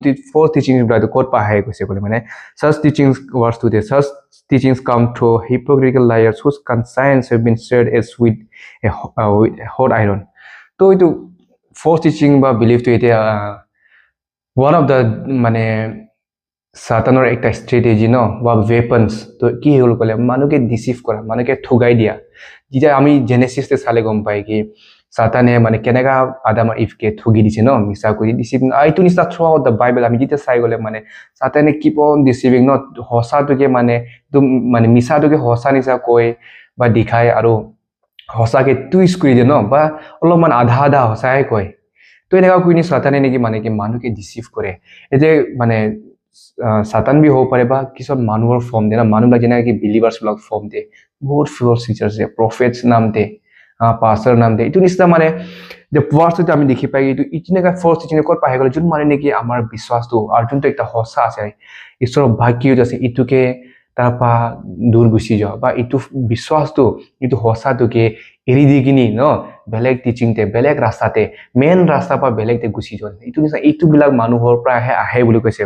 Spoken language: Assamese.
false teachings বিলাক ক'ত পাহে কৈছে ক'লে মানে such teachings words today such teachings come through hypocritical liars whose conscience have been seared as with a hot iron তো এইটো false teaching বা belief to এটা one of the মানে সাতানৰ একটা স্ট্ৰেটেজি ন বা weapons তো কি হল ক'লে মানুহকে ডিসিভ কৰা মানুহকে ঠগাই দিয়া যেতিয়া আমি জেনেসিসতে চালে গম পাই কি সাতানে মানে কেনেকা আদাম আৰু ইভকে ঠগি দিছে ন মিছা কৰি দিছে আইটো নিচিনা থ্ৰু আউট দ্য বাইবেল আমি যেতিয়া চাই গলে মানে সাতানে কিপ অন ডিসিভিং ন হসাটোকে মানে মানে মিছাটোকে হসা নিচা কয় বা দেখায় আৰু হসাকে টুইষ্ট কৰি দিয়ে ন বা অলপমান আধা আধা হসাই কয় তো এনেকা কুইনি সাতানে নেকি মানে কি মানুহকে ডিসিভ কৰে এতে মানে সাতান বি হ'ব পাৰে বা কিছু মানুহৰ ফৰ্ম দে না মানুহবিলাক যেনেকৈ বিলিভাৰ্ছ বিলাক ফৰ্ম দে বহুত ফলছ টিচাৰ্ছ দে প্ৰফেটছ নাম দে পাষ্টাৰ নাম দে এইটো নিচিনা মানে যে পোৱাৰটো আমি দেখি পাই এইটো ইতিনেকা ফলছ টিচিং ক'ত পাই গ'লে যোন মানে নেকি আমাৰ বিশ্বাসটো আৰু যোনটো একটা সঁচা আছে ঈশ্বৰৰ বাক্য আছে ইটোকে তাৰপা দূৰ গুচি যাওঁ বা ইটো বিশ্বাসটো ইটো সঁচাটোকে এৰি দি কিনি ন বেলেগ টিচিংতে বেলেগ ৰাস্তাতে মেইন ৰাস্তাৰ পৰা বেলেগতে গুচি যোৱা এইটো নিচিনা এইটো বিলাক মানুহৰ পৰা আহে বুলি কৈছে